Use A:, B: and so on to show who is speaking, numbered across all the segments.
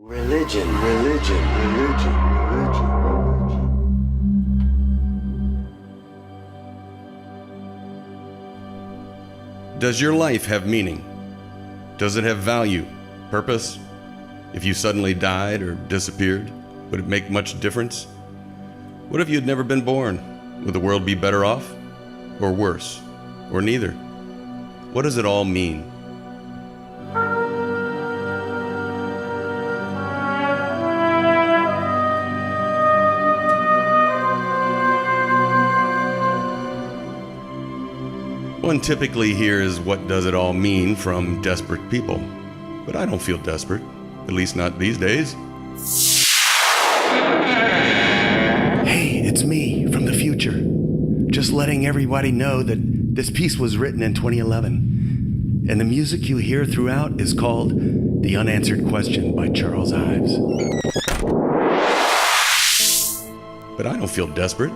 A: Religion, religion, religion, religion, religion.
B: Does your life have meaning? Does it have value, purpose? If you suddenly died or disappeared, would it make much difference? What if you had never been born? Would the world be better off? Or worse? Or neither? What does it all mean? One typically hears what does it all mean from desperate people. But I don't feel desperate, at least not these days.
C: Hey, it's me from the future. Just letting everybody know that this piece was written in 2011. And the music you hear throughout is called The Unanswered Question by Charles Ives.
B: But I don't feel desperate,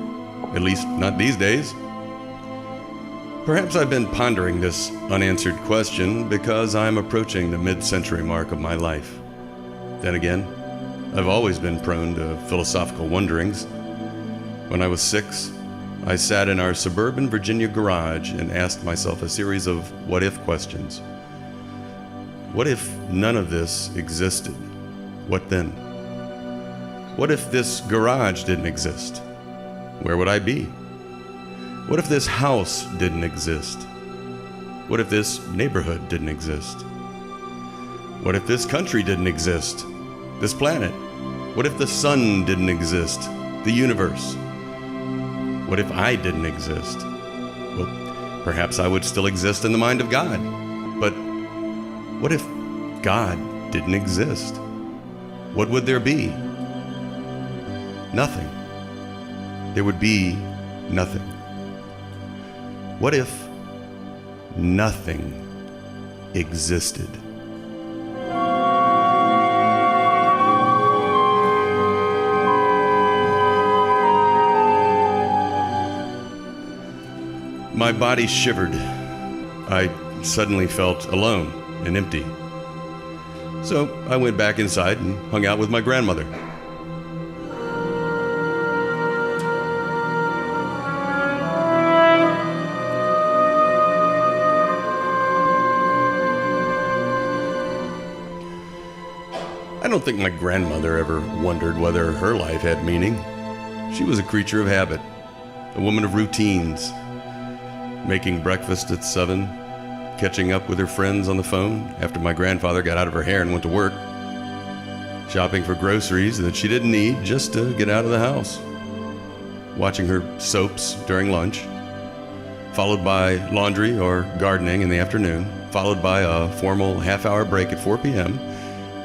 B: at least not these days. Perhaps I've been pondering this unanswered question because I'm approaching the mid-century mark of my life. Then again, I've always been prone to philosophical wonderings. When I was 6, I sat in our suburban Virginia garage and asked myself a series of what-if questions. What if none of this existed? What then? What if this garage didn't exist? Where would I be? What if this house didn't exist? What if this neighborhood didn't exist? What if this country didn't exist? This planet? What if the sun didn't exist? The universe? What if I didn't exist? Well, perhaps I would still exist in the mind of God. But what if God didn't exist? What would there be? Nothing. There would be nothing. What if nothing existed? My body shivered. I suddenly felt alone and empty. So I went back inside and hung out with my grandmother. I don't think my grandmother ever wondered whether her life had meaning. She was a creature of habit, a woman of routines, making breakfast at 7, catching up with her friends on the phone after my grandfather got out of her hair and went to work, shopping for groceries that she didn't need just to get out of the house, watching her soaps during lunch, followed by laundry or gardening in the afternoon, followed by a formal half-hour break at 4 p.m.,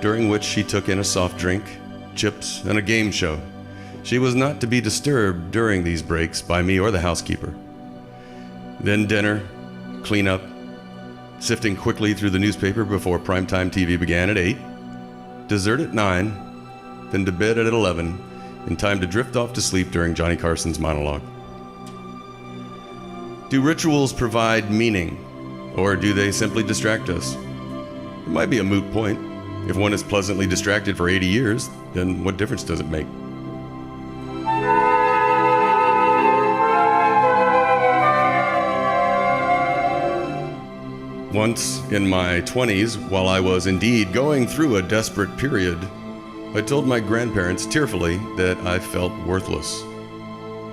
B: during which she took in a soft drink, chips, and a game show. She was not to be disturbed during these breaks by me or the housekeeper. Then dinner, cleanup, sifting quickly through the newspaper before primetime TV began at 8, dessert at 9, then to bed at 11, in time to drift off to sleep during Johnny Carson's monologue. Do rituals provide meaning, or do they simply distract us? It might be a moot point. If one is pleasantly distracted for 80 years, then what difference does it make? Once, in my 20s, while I was indeed going through a desperate period, I told my grandparents tearfully that I felt worthless.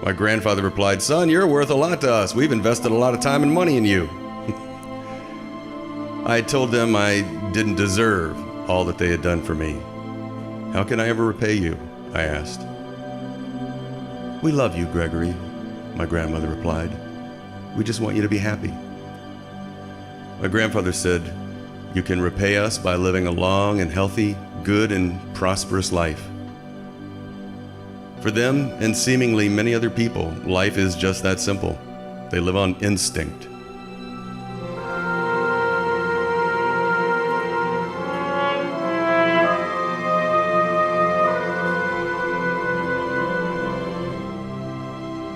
B: My grandfather replied, "Son, you're worth a lot to us. We've invested a lot of time and money in you." I told them I didn't deserve all that they had done for me. "How can I ever repay you?" I asked. "We love you, Gregory," my grandmother replied. "We just want you to be happy." My grandfather said, "You can repay us by living a long and healthy, good and prosperous life." For them, and seemingly many other people, life is just that simple. They live on instinct.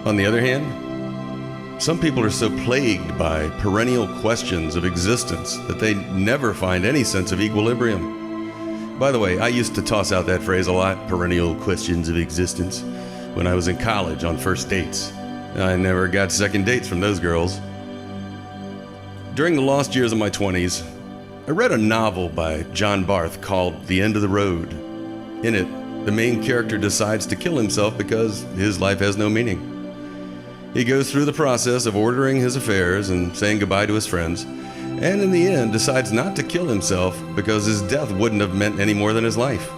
B: On the other hand, some people are so plagued by perennial questions of existence that they never find any sense of equilibrium. By the way, I used to toss out that phrase a lot, perennial questions of existence, when I was in college on first dates. I never got second dates from those girls. During the lost years of my 20s, I read a novel by John Barth called The End of the Road. In it, the main character decides to kill himself because his life has no meaning. He goes through the process of ordering his affairs and saying goodbye to his friends, and in the end decides not to kill himself because his death wouldn't have meant any more than his life.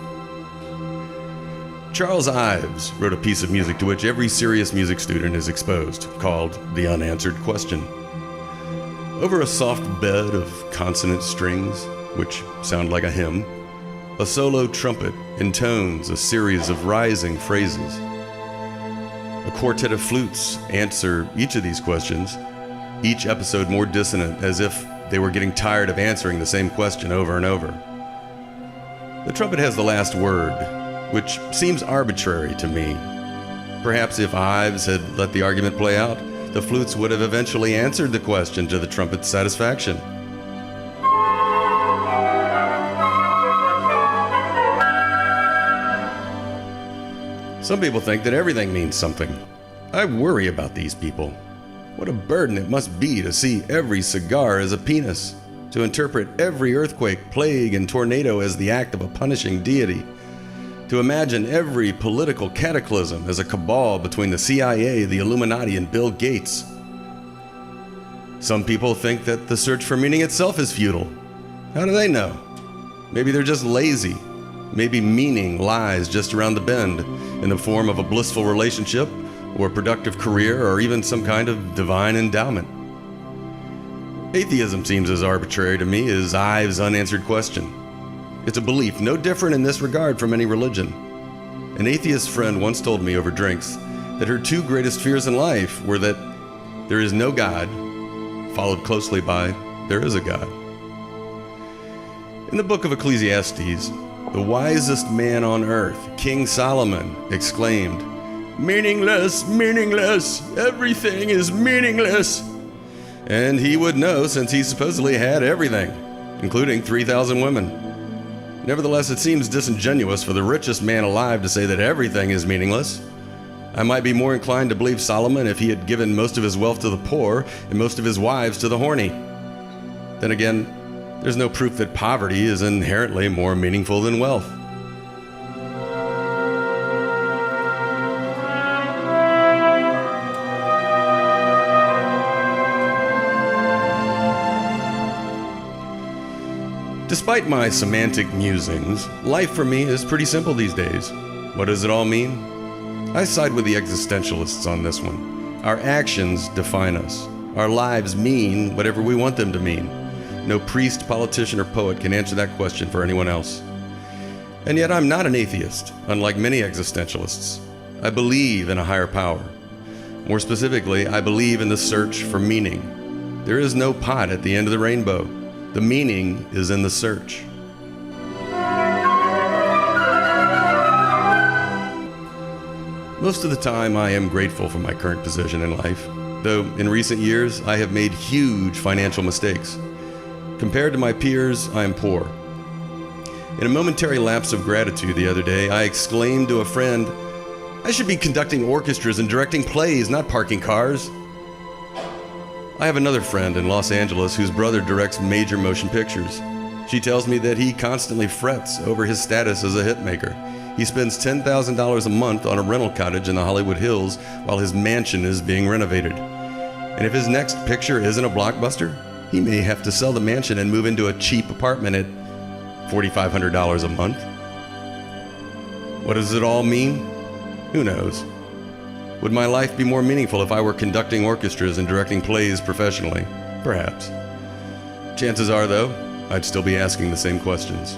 B: Charles Ives wrote a piece of music to which every serious music student is exposed, called The Unanswered Question. Over a soft bed of consonant strings, which sound like a hymn, a solo trumpet intones a series of rising phrases. A quartet of flutes answer each of these questions, each episode more dissonant, as if they were getting tired of answering the same question over and over. The trumpet has the last word, which seems arbitrary to me. Perhaps if Ives had let the argument play out, the flutes would have eventually answered the question to the trumpet's satisfaction. Some people think that everything means something. I worry about these people. What a burden it must be to see every cigar as a penis, to interpret every earthquake, plague, and tornado as the act of a punishing deity, to imagine every political cataclysm as a cabal between the CIA, the Illuminati, and Bill Gates. Some people think that the search for meaning itself is futile. How do they know? Maybe they're just lazy. Maybe meaning lies just around the bend in the form of a blissful relationship or a productive career or even some kind of divine endowment. Atheism seems as arbitrary to me as Ives' unanswered question. It's a belief no different in this regard from any religion. An atheist friend once told me over drinks that her two greatest fears in life were that there is no God, followed closely by there is a God. In the book of Ecclesiastes, the wisest man on earth, King Solomon, exclaimed, "Meaningless, meaningless, everything is meaningless." And he would know since he supposedly had everything, including 3,000 women. Nevertheless, it seems disingenuous for the richest man alive to say that everything is meaningless. I might be more inclined to believe Solomon if he had given most of his wealth to the poor and most of his wives to the horny. Then again, there's no proof that poverty is inherently more meaningful than wealth. Despite my semantic musings, life for me is pretty simple these days. What does it all mean? I side with the existentialists on this one. Our actions define us. Our lives mean whatever we want them to mean. No priest, politician, or poet can answer that question for anyone else. And yet I'm not an atheist, unlike many existentialists. I believe in a higher power. More specifically, I believe in the search for meaning. There is no pot at the end of the rainbow. The meaning is in the search. Most of the time, I am grateful for my current position in life, though in recent years, I have made huge financial mistakes. Compared to my peers, I am poor. In a momentary lapse of gratitude the other day, I exclaimed to a friend, "I should be conducting orchestras and directing plays, not parking cars." I have another friend in Los Angeles whose brother directs major motion pictures. She tells me that he constantly frets over his status as a hitmaker. He spends $10,000 a month on a rental cottage in the Hollywood Hills while his mansion is being renovated. And if his next picture isn't a blockbuster, he may have to sell the mansion and move into a cheap apartment at $4,500 a month. What does it all mean? Who knows? Would my life be more meaningful if I were conducting orchestras and directing plays professionally? Perhaps. Chances are, though, I'd still be asking the same questions.